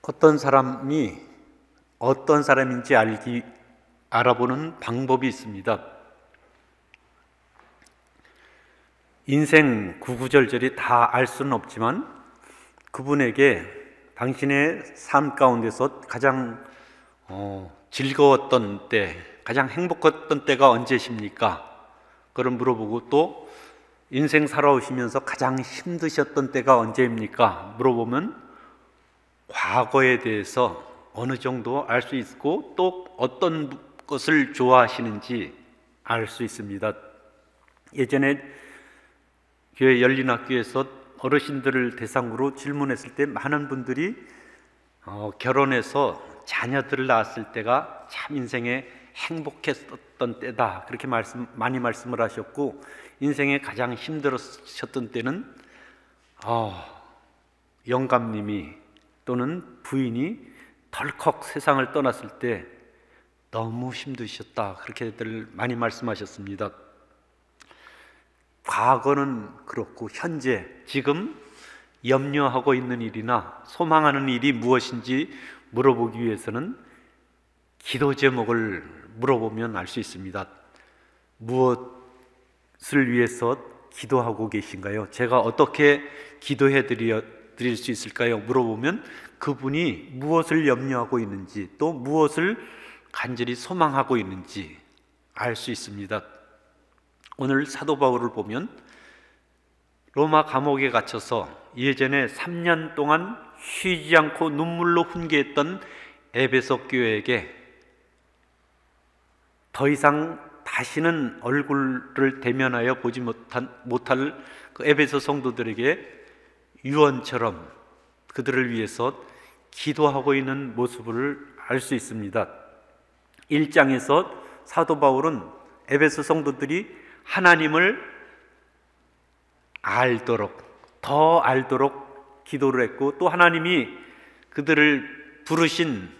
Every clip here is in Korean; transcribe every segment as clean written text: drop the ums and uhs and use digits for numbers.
어떤 사람이 어떤 사람인지 알아보는 방법이 있습니다. 인생 구구절절히 다 알 수는 없지만 그분에게 당신의 삶 가운데서 가장 즐거웠던 때, 가장 행복했던 때가 언제십니까? 그걸 물어보고, 또 인생 살아오시면서 가장 힘드셨던 때가 언제입니까? 물어보면 과거에 대해서 어느 정도 알 수 있고, 또 어떤 것을 좋아하시는지 알 수 있습니다. 예전에 교회 열린학교에서 어르신들을 대상으로 질문했을 때 많은 분들이 결혼해서 자녀들을 낳았을 때가 참 인생에 행복했었던 때다, 그렇게 많이 말씀을 하셨고, 인생에 가장 힘들었던 때는 영감님이 또는 부인이 덜컥 세상을 떠났을 때 너무 힘드셨다, 그렇게들 많이 말씀하셨습니다. 과거는 그렇고 현재, 지금 염려하고 있는 일이나 소망하는 일이 무엇인지 물어보기 위해서는 기도 제목을 물어보면 알 수 있습니다. 무엇을 위해서 기도하고 계신가요? 제가 어떻게 기도해 드릴 수 있을까요? 물어보면 그분이 무엇을 염려하고 있는지, 또 무엇을 간절히 소망하고 있는지 알 수 있습니다. 오늘 사도 바울을 보면 로마 감옥에 갇혀서 예전에 3년 동안 쉬지 않고 눈물로 훈계했던 에베소 교회에게 더 이상 다시는 얼굴을 대면하여 보지 못할 그 에베소 성도들에게 유언처럼 그들을 위해서 기도하고 있는 모습을 알 수 있습니다. 1장에서 사도 바울은 에베소 성도들이 하나님을 더 알도록 기도를 했고, 또 하나님이 그들을 부르신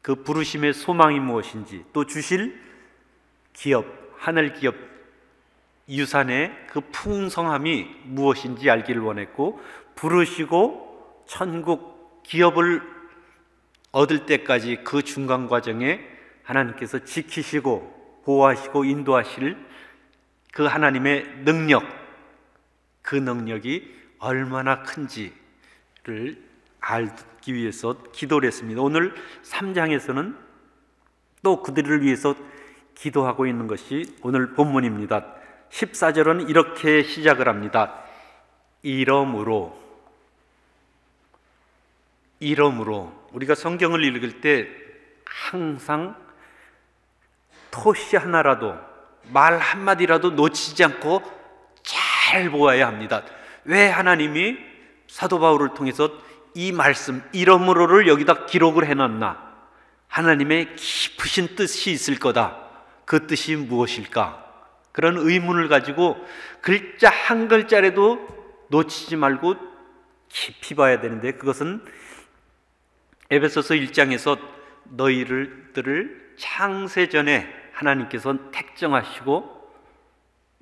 그 부르심의 소망이 무엇인지, 또 주실 기업, 하늘 기업, 유산의 그 풍성함이 무엇인지 알기를 원했고, 부르시고 천국 기업을 얻을 때까지 그 중간 과정에 하나님께서 지키시고 보호하시고 인도하실 그 하나님의 능력, 그 능력이 얼마나 큰지를 알기 위해서 기도를 했습니다. 오늘 3장에서는 또 그들을 위해서 기도하고 있는 것이 오늘 본문입니다. 14절은 이렇게 시작을 합니다. 이러므로. 우리가 성경을 읽을 때 항상 토시 하나라도, 말 한마디라도 놓치지 않고 잘 보아야 합니다. 왜 하나님이 사도 바울을 통해서 이 말씀 이러므로를 여기다 기록을 해놨나? 하나님의 깊으신 뜻이 있을 거다. 그 뜻이 무엇일까? 그런 의문을 가지고 글자 한 글자라도 놓치지 말고 깊이 봐야 되는데, 그것은 에베소서 1장에서 너희들을 창세전에 하나님께서 택정하시고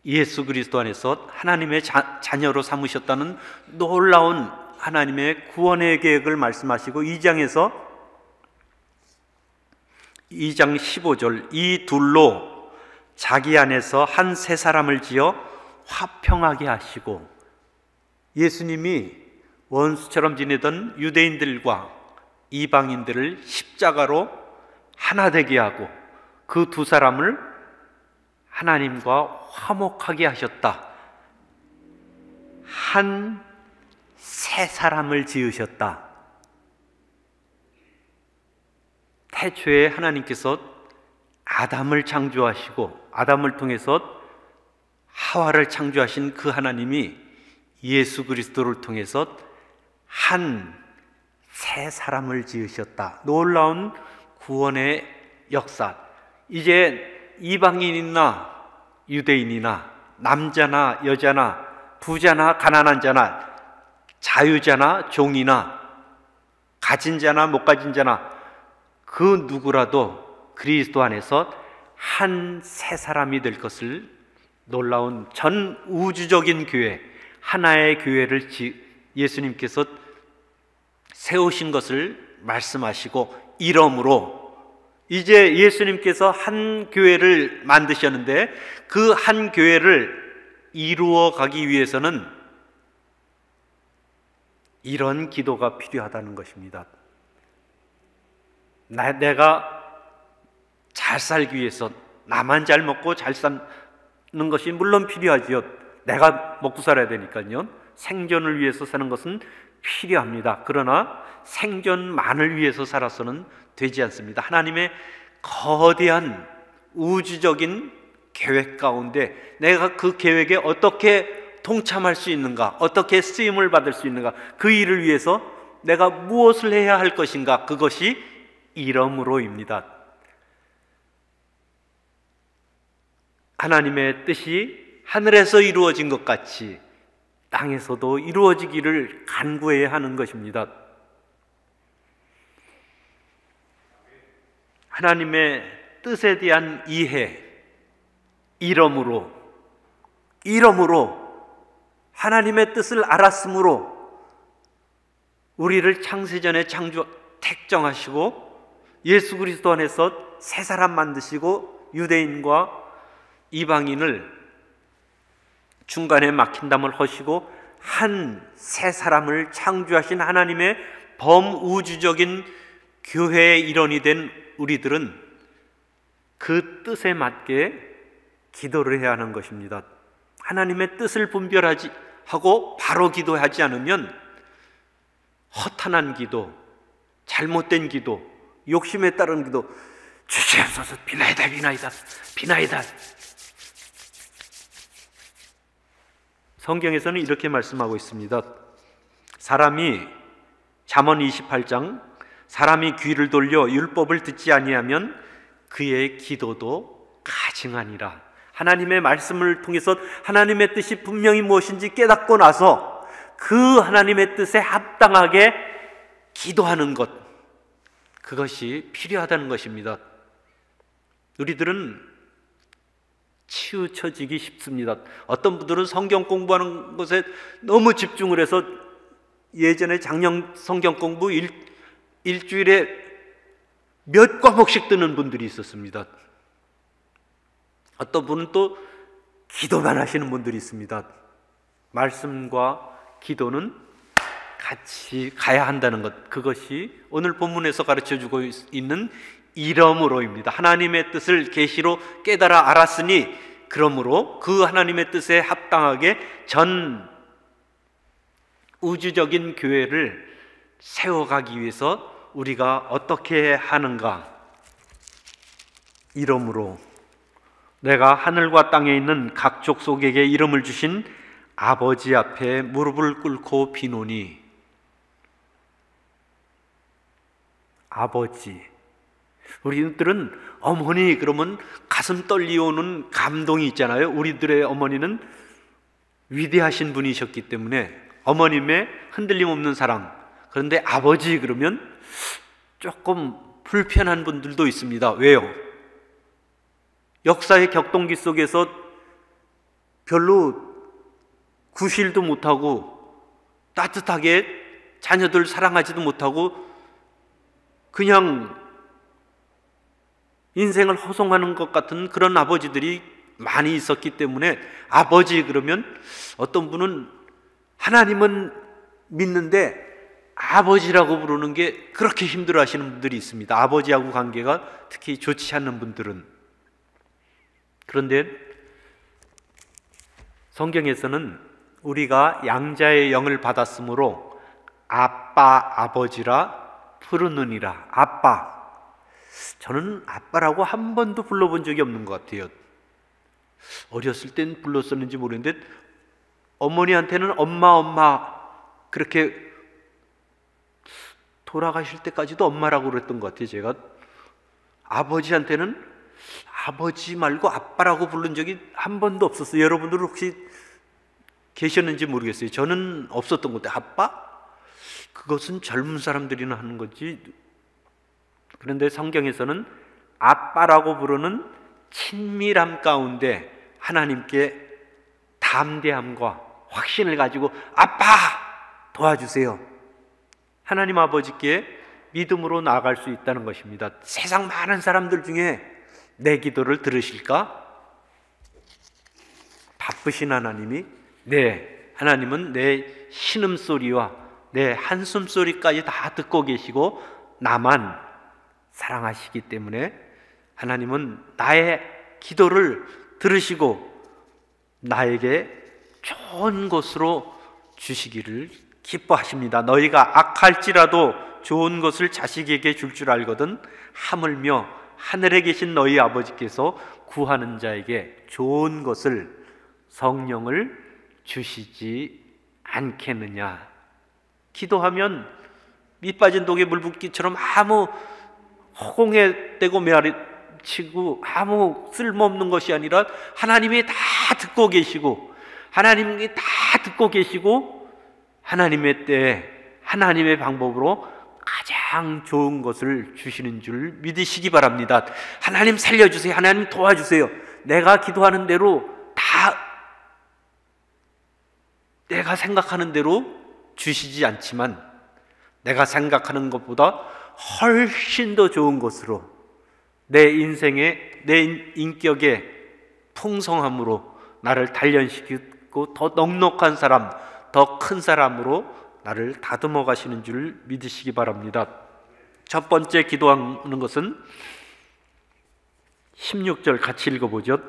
예수 그리스도 안에서 하나님의 자녀로 삼으셨다는 놀라운 하나님의 구원의 계획을 말씀하시고, 2장 15절, 이 둘로 자기 안에서 한 새 사람을 지어 화평하게 하시고, 예수님이 원수처럼 지내던 유대인들과 이방인들을 십자가로 하나 되게 하고 그 두 사람을 하나님과 화목하게 하셨다. 한 새 사람을 지으셨다. 태초에 하나님께서 아담을 창조하시고 아담을 통해서 하와를 창조하신 그 하나님이 예수 그리스도를 통해서 한 새 사람을 지으셨다. 놀라운 구원의 역사. 이제 이방인이나 유대인이나 남자나 여자나 부자나 가난한 자나 자유자나 종이나 가진 자나 못 가진 자나 그 누구라도 그리스도 안에서 한 새 사람이 될 것을, 놀라운 전 우주적인 교회, 하나의 교회를 예수님께서 세우신 것을 말씀하시고 이러므로 이제 예수님께서 한 교회를 만드셨는데 그 한 교회를 이루어 가기 위해서는 이런 기도가 필요하다는 것입니다. 내가 잘 살기 위해서 나만 잘 먹고 잘 사는 것이 물론 필요하지요. 내가 먹고 살아야 되니까요. 생존을 위해서 사는 것은 필요합니다. 그러나 생존만을 위해서 살아서는 되지 않습니다. 하나님의 거대한 우주적인 계획 가운데 내가 그 계획에 어떻게 동참할 수 있는가, 어떻게 쓰임을 받을 수 있는가, 그 일을 위해서 내가 무엇을 해야 할 것인가, 그것이 이러므로입니다. 하나님의 뜻이 하늘에서 이루어진 것 같이 땅에서도 이루어지기를 간구해야 하는 것입니다. 하나님의 뜻에 대한 이해, 이러므로 하나님의 뜻을 알았으므로 우리를 창세전에 택정하시고 예수 그리스도 안에서 새 사람 만드시고 유대인과 이방인을 중간에 막힌 담을 허시고 한 새 사람을 창조하신 하나님의 범우주적인 교회의 일원이 된 우리들은 그 뜻에 맞게 기도를 해야 하는 것입니다. 하나님의 뜻을 분별하지 하고 바로 기도하지 않으면 허탄한 기도, 잘못된 기도, 욕심에 따른 기도, 주시옵소서, 비나이다 비나이다 비나이다. 성경에서는 이렇게 말씀하고 있습니다. 사람이 잠언 28장 사람이 귀를 돌려 율법을 듣지 아니하면 그의 기도도 가증하니라. 하나님의 말씀을 통해서 하나님의 뜻이 분명히 무엇인지 깨닫고 나서 그 하나님의 뜻에 합당하게 기도하는 것, 그것이 필요하다는 것입니다. 우리들은 치우쳐지기 쉽습니다. 어떤 분들은 성경 공부하는 것에 너무 집중을 해서 예전에 작년 성경 공부 일주일에 몇 과목씩 듣는 분들이 있었습니다. 어떤 분은 또 기도만 하시는 분들이 있습니다. 말씀과 기도는 같이 가야 한다는 것, 그것이 오늘 본문에서 가르쳐주고 있는 이러므로입니다. 하나님의 뜻을 계시로 깨달아 알았으니 그러므로 그 하나님의 뜻에 합당하게 전 우주적인 교회를 세워가기 위해서 우리가 어떻게 하는가. 이러므로 내가 하늘과 땅에 있는 각 족속에게 이름을 주신 아버지 앞에 무릎을 꿇고 비노니. 아버지, 우리들은 어머니 그러면 가슴 떨리오는 감동이 있잖아요. 우리들의 어머니는 위대하신 분이셨기 때문에 어머님의 흔들림 없는 사랑. 그런데 아버지 그러면 조금 불편한 분들도 있습니다. 왜요? 역사의 격동기 속에서 별로 구실도 못하고 따뜻하게 자녀들 사랑하지도 못하고 그냥 인생을 허송하는 것 같은 그런 아버지들이 많이 있었기 때문에 아버지 그러면 어떤 분은 하나님은 믿는데 아버지라고 부르는 게 그렇게 힘들어 하시는 분들이 있습니다. 아버지하고 관계가 특히 좋지 않는 분들은. 그런데 성경에서는 우리가 양자의 영을 받았으므로 아빠 아버지라 부르느니라. 아빠, 저는 아빠라고 한 번도 불러본 적이 없는 것 같아요. 어렸을 땐 불렀었는지 모르는데 어머니한테는 엄마 그렇게 돌아가실 때까지도 엄마라고 그랬던 것 같아요. 제가 아버지한테는 아버지 말고 아빠라고 부른 적이 한 번도 없었어요. 여러분들 혹시 계셨는지 모르겠어요. 저는 없었던 것 같아요. 아빠? 그것은 젊은 사람들이나 하는 거지. 그런데 성경에서는 아빠라고 부르는 친밀함 가운데 하나님께 담대함과 확신을 가지고 아빠 도와주세요. 하나님 아버지께 믿음으로 나아갈 수 있다는 것입니다. 세상 많은 사람들 중에 내 기도를 들으실까? 바쁘신 하나님이, 네, 하나님은 내 신음소리와 내 한숨소리까지 다 듣고 계시고 나만 사랑하시기 때문에 하나님은 나의 기도를 들으시고 나에게 좋은 곳으로 주시기를 기뻐하십니다. 너희가 악할지라도 좋은 것을 자식에게 줄 줄 알거든 하물며 하늘에 계신 너희 아버지께서 구하는 자에게 좋은 것을, 성령을 주시지 않겠느냐. 기도하면 밑 빠진 독에 물 붓기처럼 아무 허공에 떼고 메아리치고 아무 쓸모없는 것이 아니라 하나님이 다 듣고 계시고, 하나님이 다 듣고 계시고 하나님의 때에 하나님의 방법으로 가장 좋은 것을 주시는 줄 믿으시기 바랍니다. 하나님 살려주세요. 하나님 도와주세요. 내가 기도하는 대로 다 내가 생각하는 대로 주시지 않지만 내가 생각하는 것보다 훨씬 더 좋은 것으로 내 인생에, 내 인격의 풍성함으로 나를 단련시키고 더 넉넉한 사람, 더 큰 사람으로 나를 다듬어 가시는 줄 믿으시기 바랍니다. 첫 번째 기도하는 것은 16절 같이 읽어보죠.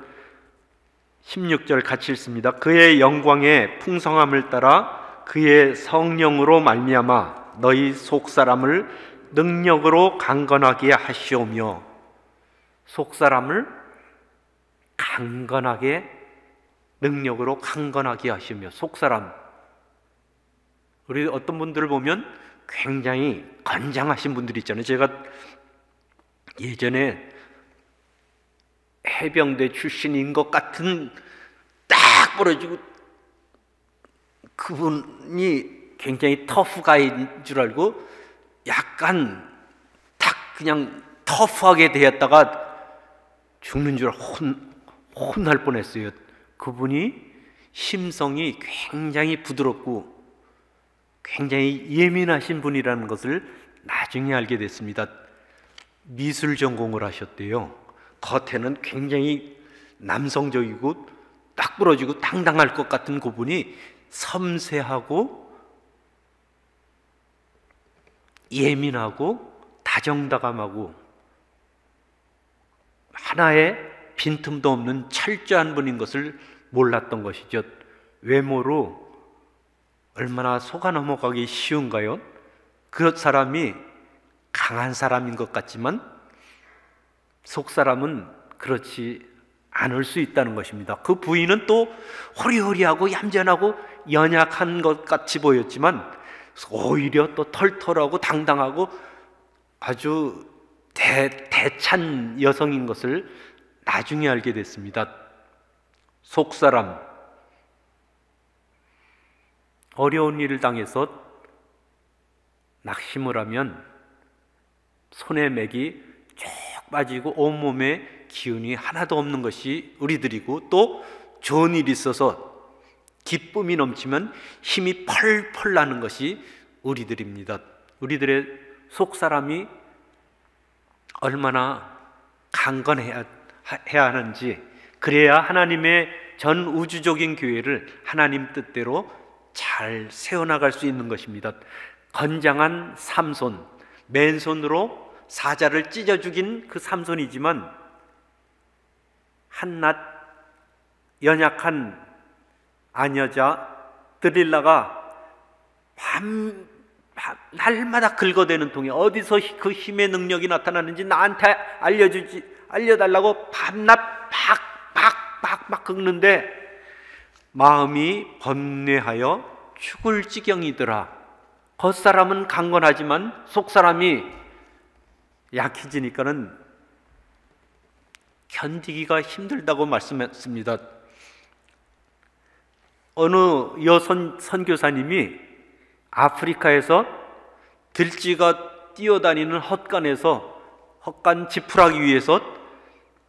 16절 같이 읽습니다. 그의 영광의 풍성함을 따라 그의 성령으로 말미암아 너희 속사람을 능력으로 강건하게 하시오며. 속사람을 강건하게, 능력으로 강건하게 하시며. 속사람, 우리 어떤 분들을 보면 굉장히 건장하신 분들이 있잖아요. 제가 예전에 해병대 출신인 것 같은 딱 부러지고 그분이 굉장히 터프가인 줄 알고 약간 딱 그냥 터프하게 대했다가 죽는 줄 혼날 뻔했어요. 그분이 심성이 굉장히 부드럽고 굉장히 예민하신 분이라는 것을 나중에 알게 됐습니다. 미술 전공을 하셨대요. 겉에는 굉장히 남성적이고 딱 부러지고 당당할 것 같은 그분이 섬세하고 예민하고 다정다감하고 하나의 빈틈도 없는 철저한 분인 것을 몰랐던 것이죠. 외모로 얼마나 속아 넘어가기 쉬운가요? 그 사람이 강한 사람인 것 같지만 속 사람은 그렇지 않을 수 있다는 것입니다. 그 부인은 또 호리호리하고 얌전하고 연약한 것 같이 보였지만 오히려 또 털털하고 당당하고 아주 대찬 여성인 것을 나중에 알게 됐습니다. 속사람, 어려운 일을 당해서 낙심을 하면 손에 맥이 쭉 빠지고 온몸에 기운이 하나도 없는 것이 우리들이고, 또 좋은 일이 있어서 기쁨이 넘치면 힘이 펄펄 나는 것이 우리들입니다. 우리들의 속사람이 얼마나 강건해야 하는지, 그래야 하나님의 전 우주적인 교회를 하나님 뜻대로 잘 세워나갈 수 있는 것입니다. 건장한 삼손, 맨손으로 사자를 찢어 죽인 그 삼손이지만 한낱 연약한 아녀자 들릴라가 날마다 긁어대는 통에 어디서 그 힘의 능력이 나타나는지 나한테 알려달라고 밤낮 팍팍팍팍 긁는데 마음이 번뇌하여 죽을 지경이더라. 겉사람은 강건하지만 속사람이 약해지니까는 견디기가 힘들다고 말씀했습니다. 어느 선교사님이 아프리카에서 들쥐가 뛰어다니는 헛간 지푸라기 위에서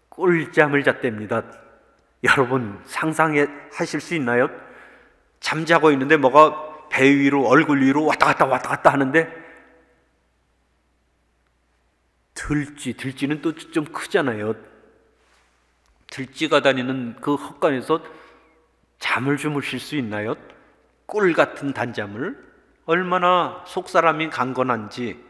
꿀잠을 잤답니다. 여러분 상상하실 수 있나요? 잠자고 있는데 뭐가 배 위로 얼굴 위로 왔다 갔다 하는데 들쥐는 또 좀 크잖아요. 들쥐가 다니는 그 헛간에서 잠을 주무실 수 있나요? 꿀 같은 단잠을. 얼마나 속사람이 강건한지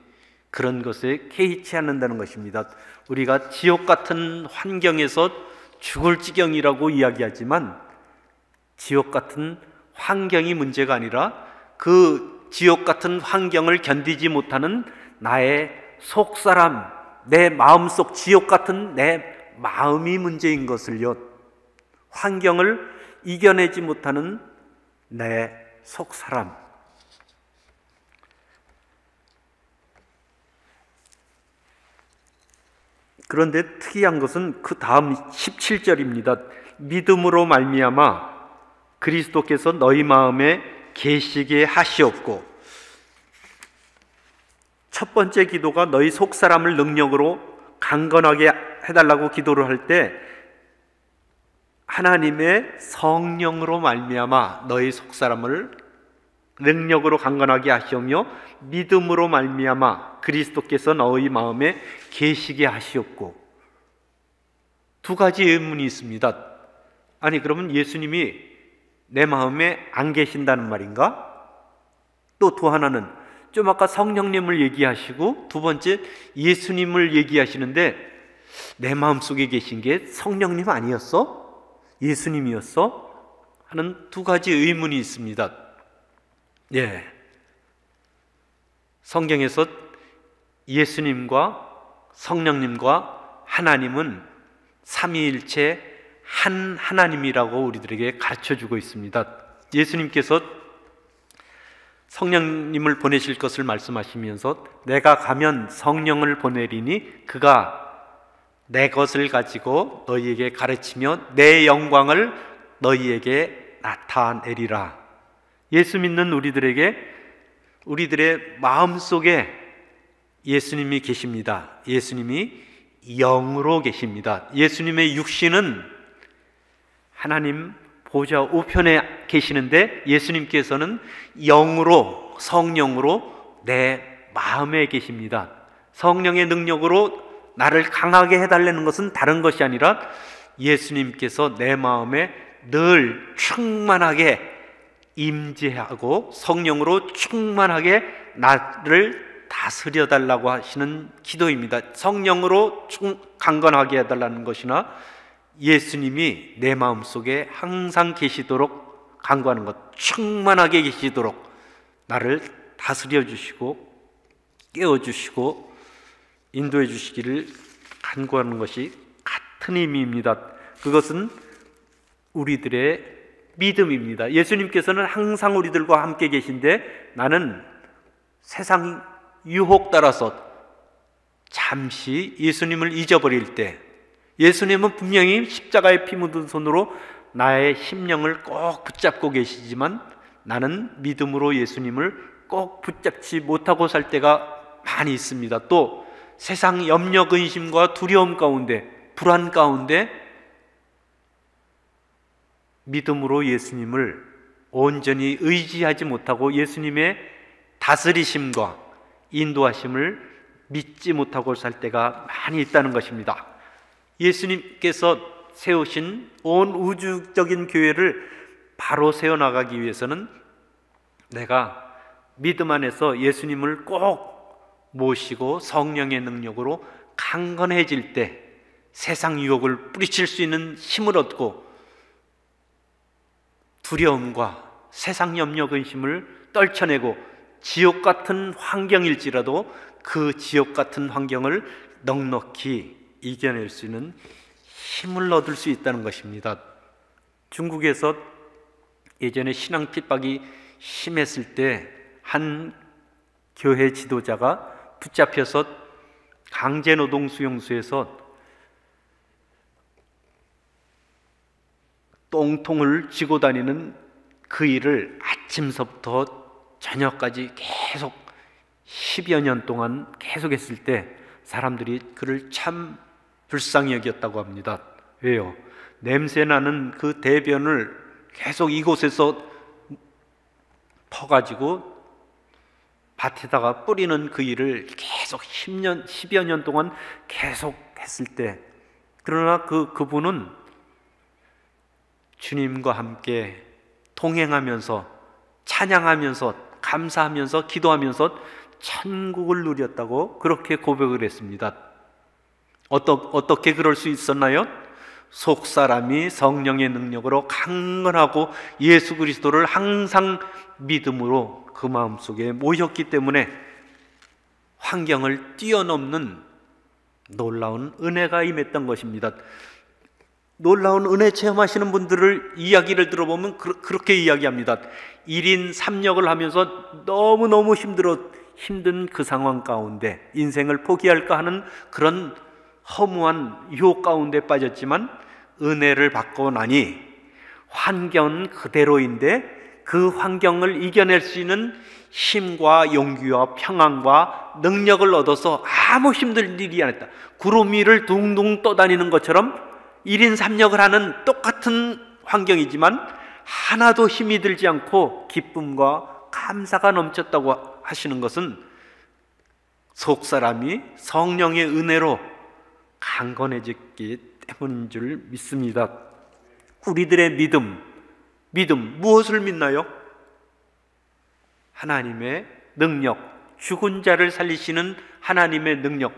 그런 것에 개의치 않는다는 것입니다. 우리가 지옥 같은 환경에서 죽을 지경이라고 이야기하지만 지옥 같은 환경이 문제가 아니라 그 지옥 같은 환경을 견디지 못하는 나의 속사람, 내 마음속 지옥 같은 내 마음이 문제인 것을요, 환경을 이겨내지 못하는 내 속사람. 그런데 특이한 것은 그 다음 17절입니다. 믿음으로 말미암아 그리스도께서 너희 마음에 계시게 하시옵고. 첫 번째 기도가 너희 속사람을 능력으로 강건하게 해달라고 기도를 할 때 하나님의 성령으로 말미암아 너희 속사람을 능력으로 강건하게 하시오며 믿음으로 말미암아 그리스도께서 너희 마음에 계시게 하시옵고. 두 가지 의문이 있습니다. 아니, 그러면 예수님이 내 마음에 안 계신다는 말인가? 또 하나는 좀 아까 성령님을 얘기하시고 두 번째 예수님을 얘기하시는데 내 마음속에 계신 게 성령님 아니었어? 예수님이었어? 하는 두 가지 의문이 있습니다. 예. 성경에서 예수님과 성령님과 하나님은 삼위일체 한 하나님이라고 우리들에게 가르쳐주고 있습니다. 예수님께서 성령님을 보내실 것을 말씀하시면서 내가 가면 성령을 보내리니 그가 내 것을 가지고 너희에게 가르치며 내 영광을 너희에게 나타내리라. 예수 믿는 우리들에게 우리들의 마음속에 예수님이 계십니다. 예수님이 영으로 계십니다. 예수님의 육신은 하나님 보좌 우편에 계시는데 예수님께서는 영으로, 성령으로 내 마음에 계십니다. 성령의 능력으로 나를 강하게 해달라는 것은 다른 것이 아니라 예수님께서 내 마음에 늘 충만하게 임재하고 성령으로 충만하게 나를 다스려 달라고 하시는 기도입니다. 성령으로 강건하게 해달라는 것이나 예수님이 내 마음속에 항상 계시도록 간구하는 것, 충만하게 계시도록 나를 다스려 주시고 깨워주시고 인도해 주시기를 간구하는 것이 같은 의미입니다. 그것은 우리들의 믿음입니다. 예수님께서는 항상 우리들과 함께 계신데 나는 세상 유혹 따라서 잠시 예수님을 잊어버릴 때 예수님은 분명히 십자가에 피 묻은 손으로 나의 심령을 꼭 붙잡고 계시지만 나는 믿음으로 예수님을 꼭 붙잡지 못하고 살 때가 많이 있습니다. 또 세상 염려, 근심과 두려움 가운데, 불안 가운데 믿음으로 예수님을 온전히 의지하지 못하고 예수님의 다스리심과 인도하심을 믿지 못하고 살 때가 많이 있다는 것입니다. 예수님께서 세우신 온 우주적인 교회를 바로 세워나가기 위해서는 내가 믿음 안에서 예수님을 꼭 모시고 성령의 능력으로 강건해질 때 세상 유혹을 뿌리칠 수 있는 힘을 얻고 두려움과 세상 염려 근심을 떨쳐내고 지옥 같은 환경일지라도 그 지옥 같은 환경을 넉넉히 이겨낼 수 있는 힘을 얻을 수 있다는 것입니다. 중국에서 예전에 신앙 핍박이 심했을 때 한 교회 지도자가 붙잡혀서 강제노동 수용소에서 똥통을 쥐고 다니는 그 일을 아침서부터 저녁까지 계속 10여 년 동안 계속했을 때 사람들이 그를 참 불쌍히 여겼다고 합니다. 왜요? 냄새나는 그 대변을 계속 이곳에서 퍼가지고 밭에다가 뿌리는 그 일을 계속 10년, 10여 년 동안 계속 했을 때, 그러나 그분은 주님과 함께 동행하면서 찬양하면서 감사하면서 기도하면서 천국을 누렸다고 그렇게 고백을 했습니다. 어떻게 그럴 수 있었나요? 속사람이 성령의 능력으로 강건하고 예수 그리스도를 항상 믿음으로 그 마음속에 모셨기 때문에 환경을 뛰어넘는 놀라운 은혜가 임했던 것입니다. 놀라운 은혜 체험하시는 분들을 이야기를 들어보면 그렇게 이야기합니다. 1인 3역을 하면서 너무너무 힘든 그 상황 가운데 인생을 포기할까 하는 그런 허무한 유혹 가운데 빠졌지만 은혜를 받고 나니 환경은 그대로인데 그 환경을 이겨낼 수 있는 힘과 용기와 평안과 능력을 얻어서 아무 힘들 일이 아니다. 구름 위를 둥둥 떠다니는 것처럼 1인 3역을 하는 똑같은 환경이지만 하나도 힘이 들지 않고 기쁨과 감사가 넘쳤다고 하시는 것은 속사람이 성령의 은혜로 강건해졌기 때문인 줄 믿습니다. 우리들의 믿음 무엇을 믿나요? 하나님의 능력, 죽은 자를 살리시는 하나님의 능력.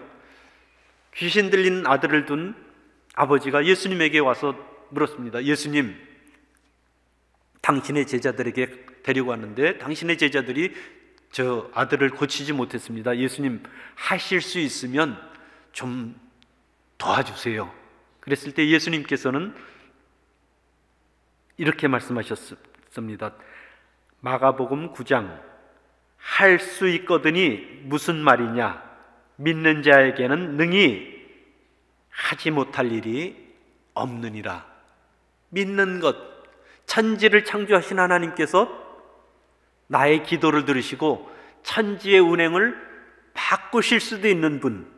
귀신 들린 아들을 둔 아버지가 예수님에게 와서 물었습니다. 예수님, 당신의 제자들에게 데리고 왔는데 당신의 제자들이 저 아들을 고치지 못했습니다. 예수님, 하실 수 있으면 좀 도와주세요. 그랬을 때 예수님께서는 이렇게 말씀하셨습니다. 마가복음 9장, 할 수 있거든이 무슨 말이냐? 믿는 자에게는 능히 하지 못할 일이 없느니라. 믿는 것, 천지를 창조하신 하나님께서 나의 기도를 들으시고 천지의 운행을 바꾸실 수도 있는 분,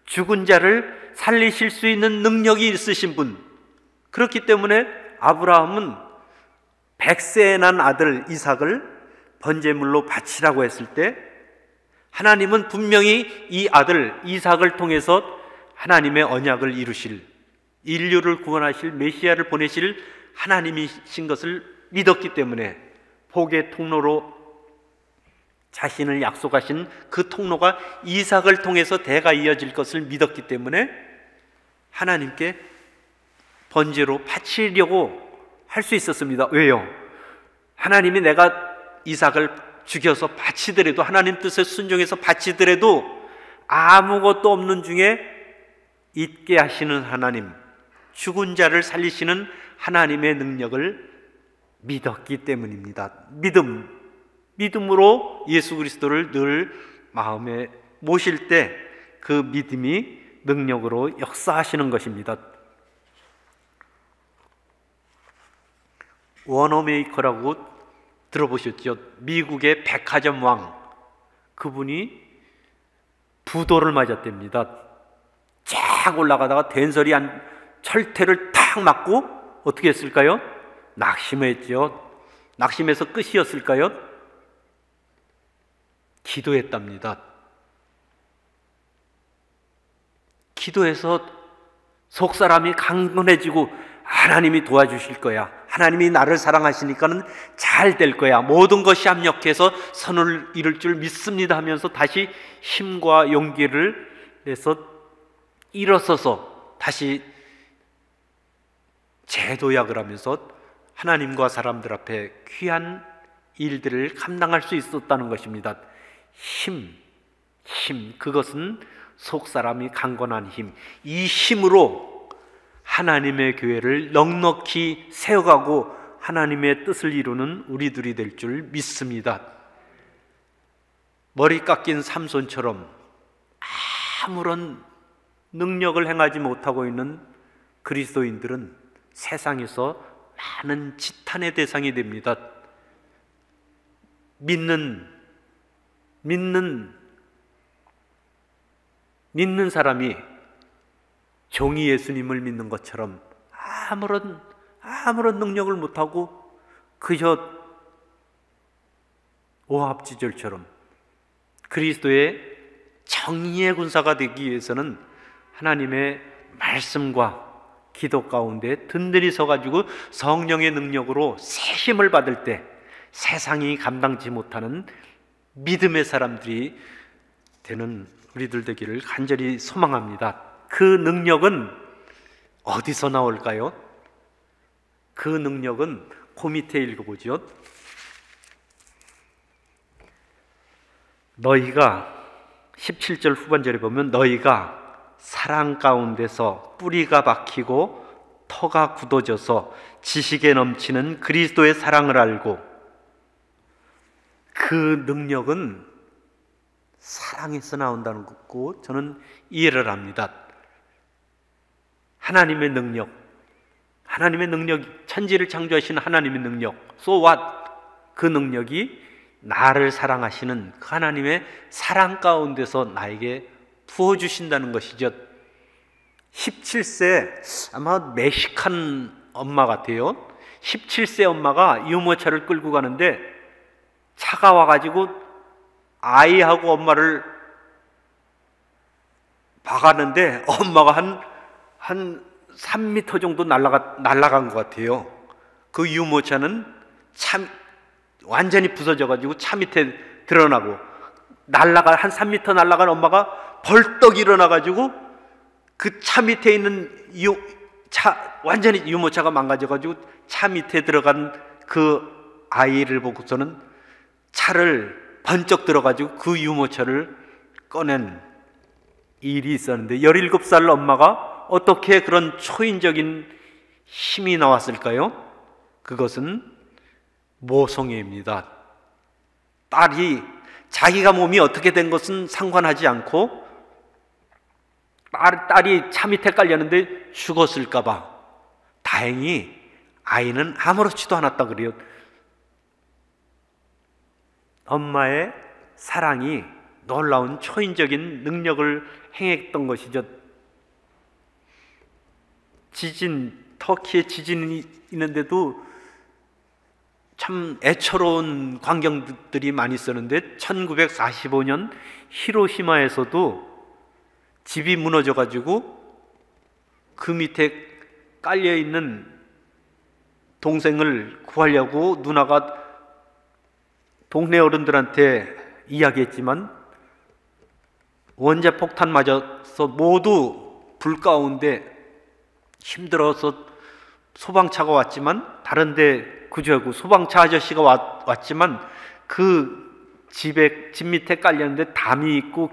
죽은 자를 살리실 수 있는 능력이 있으신 분. 그렇기 때문에 아브라함은 100세에 난 아들 이삭을 번제물로 바치라고 했을 때 하나님은 분명히 이 아들 이삭을 통해서 하나님의 언약을 이루실, 인류를 구원하실 메시아를 보내실 하나님이신 것을 믿었기 때문에 복의 통로로 자신을 약속하신 그 통로가 이삭을 통해서 대가 이어질 것을 믿었기 때문에 하나님께 번제로 바치려고 할 수 있었습니다. 왜요? 하나님이 내가 이삭을 죽여서 바치더라도, 하나님 뜻에 순종해서 바치더라도 아무것도 없는 중에 있게 하시는 하나님, 죽은 자를 살리시는 하나님의 능력을 믿었기 때문입니다. 믿음으로 예수 그리스도를 늘 마음에 모실 때 그 믿음이 능력으로 역사하시는 것입니다. 워너메이커라고 들어보셨죠? 미국의 백화점 왕, 그분이 부도를 맞았답니다. 쫙 올라가다가 된설이 한 철퇴를 탁 맞고 어떻게 했을까요? 낙심했죠. 낙심해서 끝이었을까요? 기도했답니다. 기도해서 속사람이 강건해지고 하나님이 도와주실 거야, 하나님이 나를 사랑하시니까는 잘 될 거야, 모든 것이 합력해서 선을 이룰 줄 믿습니다 하면서 다시 힘과 용기를 내서 일어서서 다시 재도약을 하면서 하나님과 사람들 앞에 귀한 일들을 감당할 수 있었다는 것입니다. 힘, 그것은 속사람이 강건한 힘. 이 힘으로 하나님의 교회를 넉넉히 세워가고 하나님의 뜻을 이루는 우리들이 될 줄 믿습니다. 머리 깎인 삼손처럼 아무런 능력을 행하지 못하고 있는 그리스도인들은 세상에서 많은 지탄의 대상이 됩니다. 믿는 사람이 종이 예수님을 믿는 것처럼 아무런 능력을 못하고 그저 오합지졸처럼 그리스도의 정의의 군사가 되기 위해서는 하나님의 말씀과 기도 가운데 든든히 서가지고 성령의 능력으로 새 힘을 받을 때 세상이 감당치 못하는 믿음의 사람들이 되는 우리들 되기를 간절히 소망합니다. 그 능력은 어디서 나올까요? 그 능력은 그 밑에 읽어보죠. 너희가 17절 후반절에 보면 너희가 사랑 가운데서 뿌리가 박히고 터가 굳어져서 지식에 넘치는 그리스도의 사랑을 알고, 그 능력은 사랑에서 나온다는 거고 저는 이해를 합니다. 하나님의 능력, 천지를 창조하시는 하나님의 능력, so what? 그 능력이 나를 사랑하시는 그 하나님의 사랑 가운데서 나에게 부어주신다는 것이죠. 17세 아마 멕시칸 엄마 같아요. 17세 엄마가 유모차를 끌고 가는데 차가 와가지고 아이하고 엄마를 박았는데 엄마가 한 3m 정도 날아간 것 같아요. 그 유모차는 완전히 부서져가지고 차 밑에 드러나고, 한 3m 날아간 엄마가 벌떡 일어나가지고 그 차 밑에 있는 완전히 유모차가 망가져가지고 차 밑에 들어간 그 아이를 보고서는 차를 번쩍 들어가지고 그 유모차를 꺼낸 일이 있었는데, 17살 엄마가 어떻게 그런 초인적인 힘이 나왔을까요? 그것은 모성애입니다. 딸이 자기가 몸이 어떻게 된 것은 상관하지 않고 딸이 차 밑에 깔렸는데 죽었을까봐 다행히 아이는 아무렇지도 않았다 그래요. 엄마의 사랑이 놀라운 초인적인 능력을 행했던 것이죠. 터키에 지진이 있는데도 참 애처로운 광경들이 많이 있었는데 1945년 히로시마에서도 집이 무너져가지고 그 밑에 깔려있는 동생을 구하려고 누나가 동네 어른들한테 이야기했지만 원자폭탄 맞아서 모두 불 가운데 힘들어서 소방차가 왔지만, 다른데 구조하고 소방차 아저씨가 왔지만 그 집 밑에 깔렸는데 담이 있고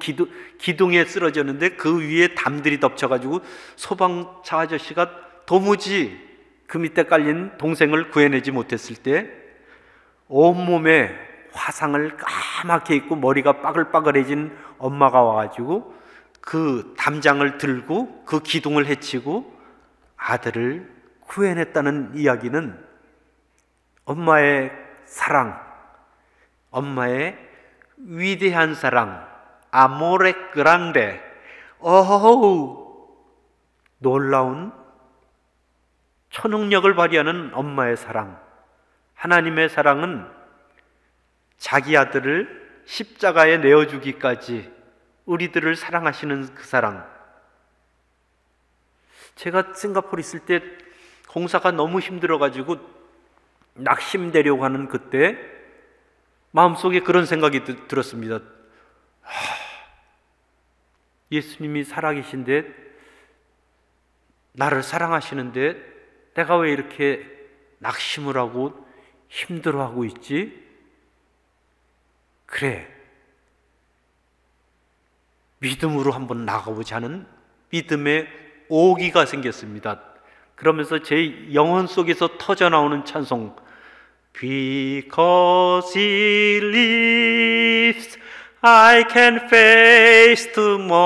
기둥에 쓰러졌는데 그 위에 담들이 덮쳐가지고 소방차 아저씨가 도무지 그 밑에 깔린 동생을 구해내지 못했을 때 온몸에 화상을 까맣게 입고 머리가 빠글빠글해진 엄마가 와가지고 그 담장을 들고 그 기둥을 헤치고 아들을 구해냈다는 이야기는 엄마의 사랑, 엄마의 위대한 사랑, 아모레 그란데, 놀라운 초능력을 발휘하는 엄마의 사랑. 하나님의 사랑은 자기 아들을 십자가에 내어주기까지 우리들을 사랑하시는 그 사랑. 제가 싱가포르 있을 때 공사가 너무 힘들어가지고 낙심되려고 하는 그때 마음속에 그런 생각이 들었습니다. 예수님이 살아계신데, 나를 사랑하시는데 내가 왜 이렇게 낙심을 하고 힘들어하고 있지? 그래, 믿음으로 한번 나가보자 하는 믿음의 오기가 생겼습니다. 그러면서 제 영혼 속에서 터져나오는 찬송, Because He lives, I can face tomorrow.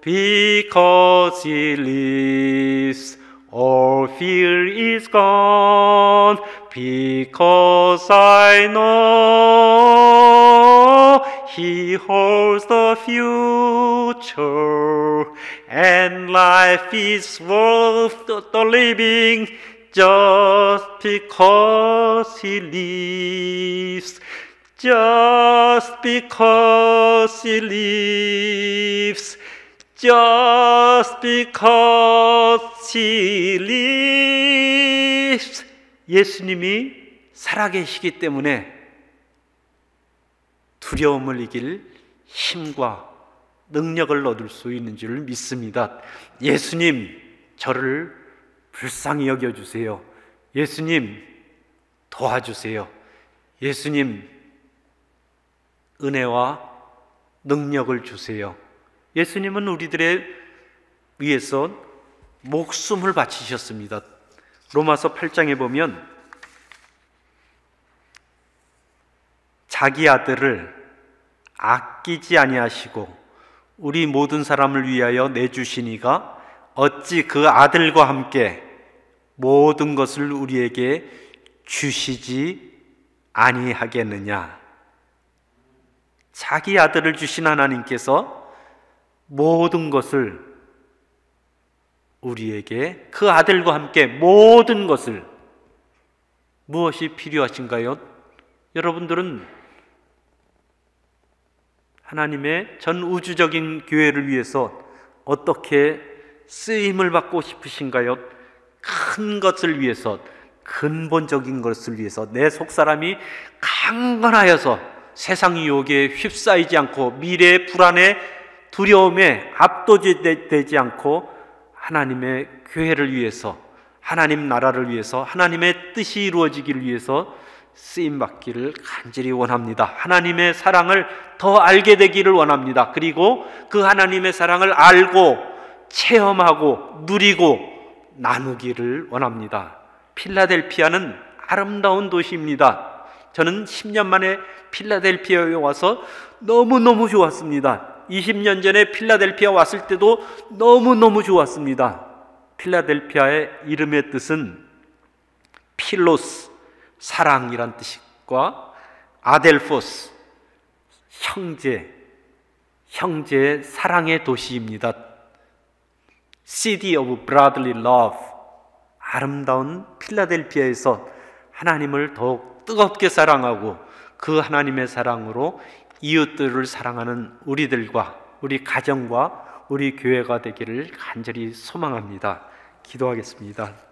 Because He lives, all fear is gone. Because I know He holds the future, and life is worth the living just because He lives. Just because He lives, just because He lives. 예수님이 살아계시기 때문에 두려움을 이길 힘과 능력을 얻을 수 있는 줄 믿습니다. 예수님, 저를 불쌍히 여겨주세요. 예수님, 도와주세요. 예수님, 은혜와 능력을 주세요. 예수님은 우리들의 위해서 목숨을 바치셨습니다. 로마서 8장에 보면 자기 아들을 아끼지 아니하시고 우리 모든 사람을 위하여 내주시니가 어찌 그 아들과 함께 모든 것을 우리에게 주시지 아니하겠느냐. 자기 아들을 주신 하나님께서 모든 것을 우리에게, 그 아들과 함께 모든 것을, 무엇이 필요하신가요? 여러분들은 하나님의 전 우주적인 교회를 위해서 어떻게 쓰임을 받고 싶으신가요? 큰 것을 위해서, 근본적인 것을 위해서, 내 속사람이 강건하여서 세상 유혹에 휩싸이지 않고 미래의 불안에 두려움에 압도되지 않고 하나님의 교회를 위해서, 하나님 나라를 위해서, 하나님의 뜻이 이루어지기를 위해서 쓰임받기를 간절히 원합니다. 하나님의 사랑을 더 알게 되기를 원합니다. 그리고 그 하나님의 사랑을 알고 체험하고 누리고 나누기를 원합니다. 필라델피아는 아름다운 도시입니다. 저는 10년 만에 필라델피아에 와서 너무너무 좋았습니다. 20년 전에 필라델피아 왔을 때도 너무너무 좋았습니다. 필라델피아의 이름의 뜻은 필로스, 사랑이란 뜻과 아델포스, 형제의 사랑의 도시입니다. City of Brotherly Love. 아름다운 필라델피아에서 하나님을 더욱 뜨겁게 사랑하고 그 하나님의 사랑으로 이웃들을 사랑하는 우리들과 우리 가정과 우리 교회가 되기를 간절히 소망합니다. 기도하겠습니다.